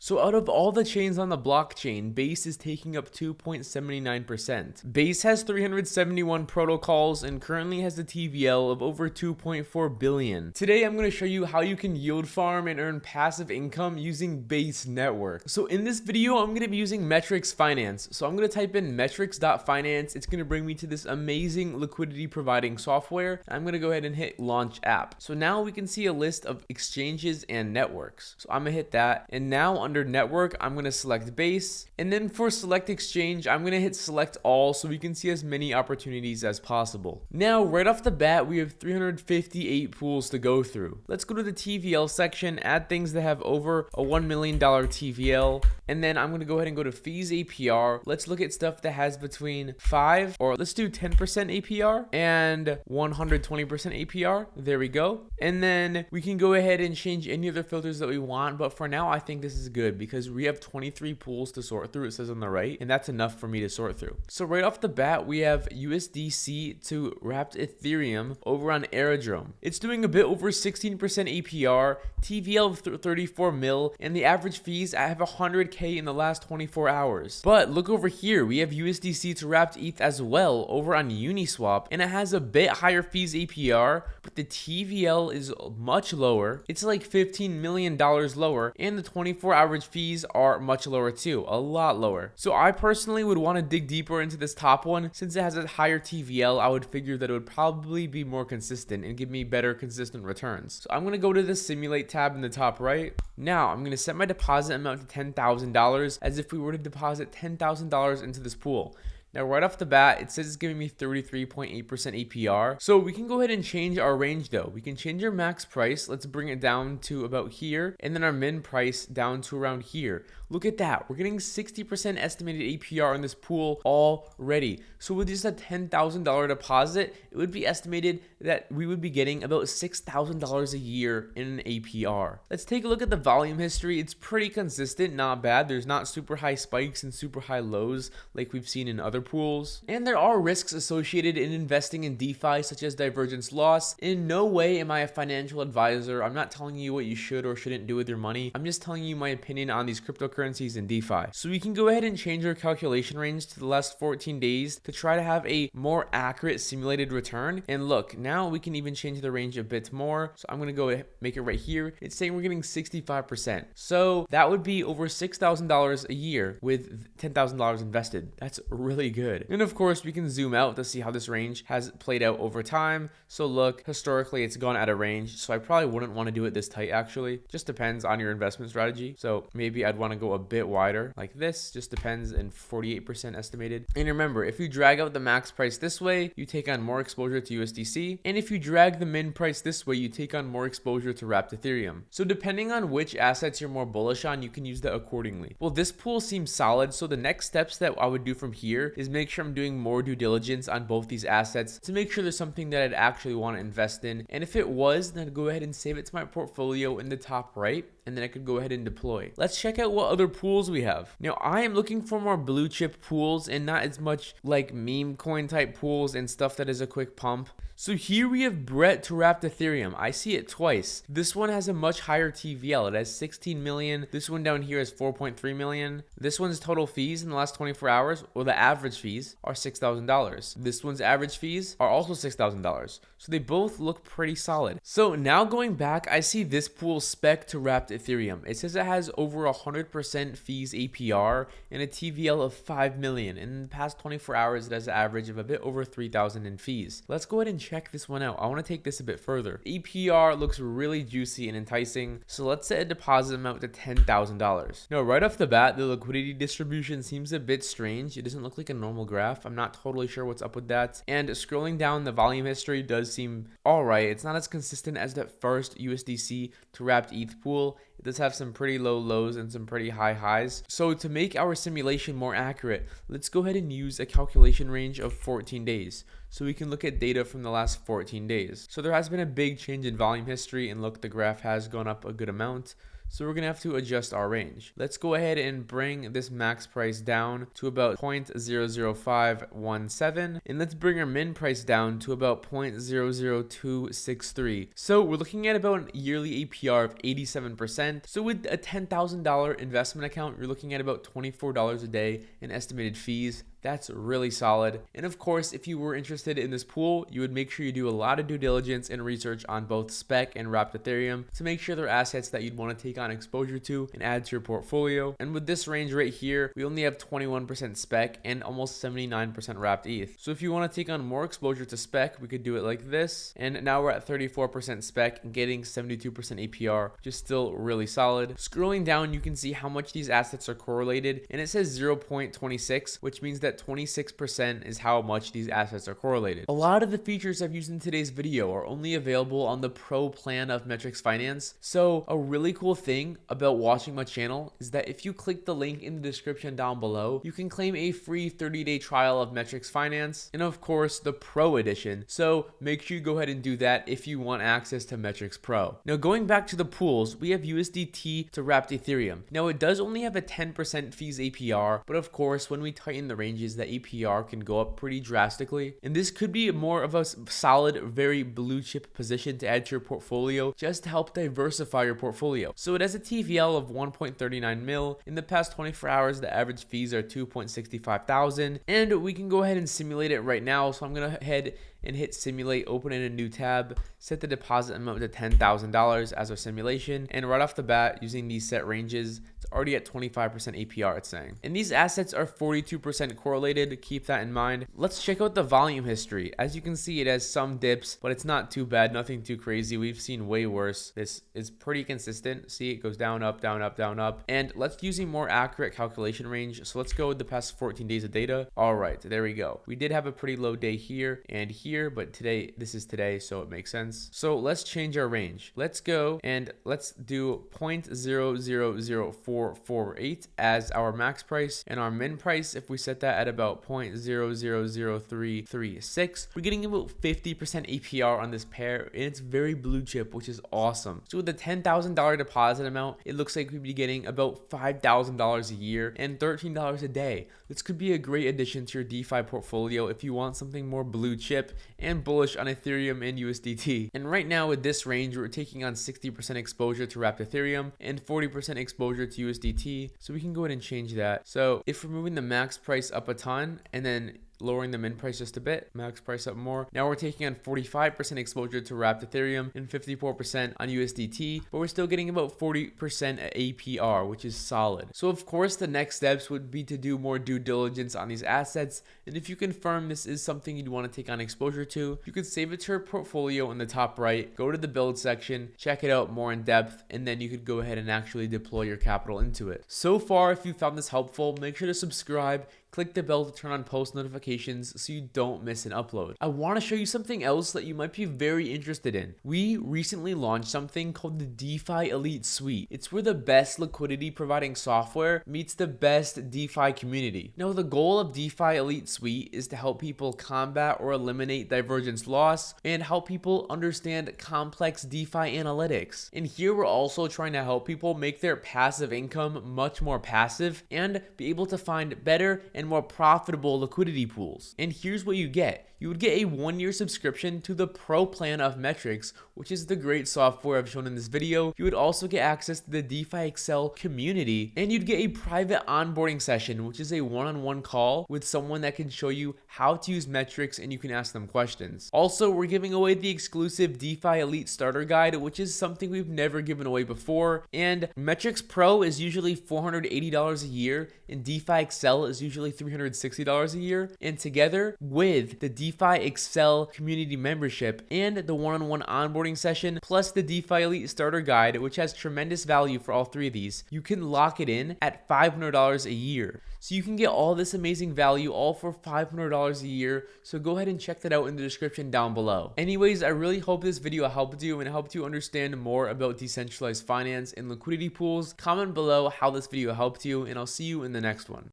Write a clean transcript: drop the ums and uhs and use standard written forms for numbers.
So out of all the chains on the blockchain, Base is taking up 2.79%. Base has 371 protocols and currently has a TVL of over 2.4 billion. Today I'm going to show you how you can yield farm and earn passive income using Base Network. So in this video, I'm going to be using Metrics Finance. So I'm going to type in metrics.finance. It's going to bring me to this amazing liquidity providing software. I'm going to go ahead and hit launch app. So now we can see a list of exchanges and networks. So I'm going to hit that. And now under network, I'm going to select Base. And then for select exchange, I'm going to hit select all so we can see as many opportunities as possible. Now, right off the bat, we have 358 pools to go through. Let's go to the TVL section, add things that have over a $1 million TVL. And then I'm going to go ahead and go to fees APR. Let's look at stuff that has between 5 or let's do 10% APR and 120% APR. There we go. And then we can go ahead and change any other filters that we want. But for now, I think this is good because we have 23 pools to sort through. It says on the right, and that's enough for me to sort through. So right off the bat, we have USDC to wrapped Ethereum over on Aerodrome. It's doing a bit over 16% APR, TVL of 34 mil, and the average fees, I have 100K in the last 24 hours. But look over here, we have USDC to wrapped ETH as well over on Uniswap, and it has a bit higher fees APR, but the TVL is much lower. It's like $15 million lower, and the 24 average fees are much lower too, a lot lower. So I personally would want to dig deeper into this top one. Since it has a higher TVL, I would figure that it would probably be more consistent and give me better consistent returns. So I'm going to go to the simulate tab in the top right. Now I'm going to set my deposit amount to $10,000 as if we were to deposit $10,000 into this pool. Now, right off the bat, it says it's giving me 33.8% APR. So we can go ahead and change our range though. We can change our max price. Let's bring it down to about here. And then our min price down to around here. Look at that. We're getting 60% estimated APR in this pool already. So with just a $10,000 deposit, it would be estimated that we would be getting about $6,000 a year in an APR. Let's take a look at the volume history. It's pretty consistent, not bad. There's not super high spikes and super high lows like we've seen in other pools. And there are risks associated in investing in DeFi, such as divergence loss. In no way am I a financial advisor. I'm not telling you what you should or shouldn't do with your money. I'm just telling you my opinion on these cryptocurrencies and DeFi. So we can go ahead and change our calculation range to the last 14 days to try to have a more accurate simulated return. And look, now we can even change the range a bit more. So I'm going to go ahead and make it right here. It's saying we're getting 65%. So that would be over $6,000 a year with $10,000 invested. That's really good. And of course, we can zoom out to see how this range has played out over time. So look, historically, it's gone out of range. So I probably wouldn't want to do it this tight, actually. Just depends on your investment strategy. So maybe I'd want to go a bit wider like this. Just depends, and 48% estimated. And remember, if you drag out the max price this way, you take on more exposure to USDC. And if you drag the min price this way, you take on more exposure to wrapped Ethereum. So depending on which assets you're more bullish on, you can use that accordingly. Well, this pool seems solid. So the next steps that I would do from here is make sure I'm doing more due diligence on both these assets to make sure there's something that I'd actually want to invest in. And if it was, then I'd go ahead and save it to my portfolio in the top right, and then I could go ahead and deploy. Let's check out what other pools we have. Now, I am looking for more blue chip pools and not as much like meme coin type pools and stuff that is a quick pump. So here we have Brett to wrapped Ethereum. I see it twice. This one has a much higher TVL. It has 16 million. This one down here has 4.3 million. This one's total fees in the last 24 hours, or the average fees, are $6,000. This one's average fees are also $6,000. So they both look pretty solid. So now going back, I see this pool spec to wrapped Ethereum. It says it has over 100% fees APR and a TVL of 5 million. In the past 24 hours, it has an average of a bit over 3,000 in fees. Let's go ahead and check this one out. I want to take this a bit further. APR looks really juicy and enticing. So let's set a deposit amount to $10,000. Now, right off the bat, the liquidity distribution seems a bit strange. It doesn't look like a normal graph. I'm not totally sure what's up with that. And scrolling down, the volume history does seem all right. It's not as consistent as that first USDC to wrapped ETH pool. It does have some pretty low lows and some pretty high highs. So to make our simulation more accurate, let's go ahead and use a calculation range of 14 days. So we can look at data from the last 14 days. So there has been a big change in volume history, and look, the graph has gone up a good amount. So we're gonna have to adjust our range. Let's go ahead and bring this max price down to about 0.00517, and let's bring our min price down to about 0.00263. So we're looking at about a yearly APR of 87%. So with a $10,000 investment account, you're looking at about $24 a day in estimated fees. That's really solid. And of course, if you were interested in this pool, you would make sure you do a lot of due diligence and research on both SPEC and wrapped Ethereum to make sure they're assets that you'd want to take on exposure to and add to your portfolio. And with this range right here, we only have 21% SPEC and almost 79% wrapped ETH. So if you want to take on more exposure to SPEC, we could do it like this. And now we're at 34% SPEC and getting 72% APR, which is still really solid. Scrolling down, you can see how much these assets are correlated, and it says 0.26, which means that 26% is how much these assets are correlated. A lot of the features I've used in today's video are only available on the pro plan of Metrics Finance. So a really cool thing about watching my channel is that if you click the link in the description down below, you can claim a free 30-day trial of Metrics Finance and of course the Pro edition. So make sure you go ahead and do that if you want access to Metrics Pro. Now going back to the pools, we have USDT to wrapped Ethereum. Now it does only have a 10% fees APR, but of course when we tighten the ranges, the APR can go up pretty drastically. And this could be more of a solid, very blue chip position to add to your portfolio just to help diversify your portfolio. So it has a TVL of 1.39 mil. In the past 24 hours, the average fees are 2.65 thousand. And we can go ahead and simulate it right now. So I'm going to head and hit simulate, open in a new tab, set the deposit amount to $10,000 as our simulation. And right off the bat, using these set ranges, it's already at 25% APR, it's saying. And these assets are 42% correlated. Keep that in mind. Let's check out the volume history. As you can see, it has some dips, but it's not too bad, nothing too crazy. We've seen way worse. This is pretty consistent. See, it goes down, up, down, up, down, up. And let's use a more accurate calculation range. So let's go with the past 14 days of data. All right, there we go. We did have a pretty low day here and here, but today, this is today, so it makes sense. So let's change our range. Let's go and let's do 0.000448 as our max price, and our min price, if we set that at about 0.000336, we're getting about 50% APR on this pair, and it's very blue chip, which is awesome. So with a $10,000 deposit amount, it looks like we'd be getting about $5,000 a year and $13 a day. This could be a great addition to your DeFi portfolio if you want something more blue chip and bullish on Ethereum and USDT. And right now with this range, we're taking on 60% exposure to wrapped Ethereum and 40% exposure to USDT. So we can go ahead and change that. So if we're moving the max price up a ton and then lowering the min price just a bit, max price up more. Now we're taking on 45% exposure to wrapped Ethereum and 54% on USDT, but we're still getting about 40% APR, which is solid. So of course, the next steps would be to do more due diligence on these assets. And if you confirm this is something you'd want to take on exposure to, you could save it to your portfolio in the top right, go to the build section, check it out more in depth, and then you could go ahead and actually deploy your capital into it. So far, if you found this helpful, make sure to subscribe. Click the bell to turn on post notifications so you don't miss an upload. I want to show you something else that you might be very interested in. We recently launched something called the DeFi Elite Suite. It's where the best liquidity providing software meets the best DeFi community. Now, the goal of DeFi Elite Suite is to help people combat or eliminate divergence loss and help people understand complex DeFi analytics. And here we're also trying to help people make their passive income much more passive and be able to find better and more profitable liquidity pools. And here's what you get. You would get a 1-year subscription to the Pro plan of Metrics, which is the great software I've shown in this video. You would also get access to the DeFi Excel community, and you'd get a private onboarding session, which is a one-on-one call with someone that can show you how to use Metrics and you can ask them questions. Also, we're giving away the exclusive DeFi Elite Starter Guide, which is something we've never given away before. And Metrics Pro is usually $480 a year, and DeFi Excel is usually $360 a year. And together with the DeFi Excel community membership and the one-on-one onboarding session, plus the DeFi Elite Starter Guide, which has tremendous value for all three of these, you can lock it in at $500 a year. So you can get all this amazing value all for $500 a year. So go ahead and check that out in the description down below. Anyways, I really hope this video helped you and helped you understand more about decentralized finance and liquidity pools. Comment below how this video helped you, and I'll see you in the next one.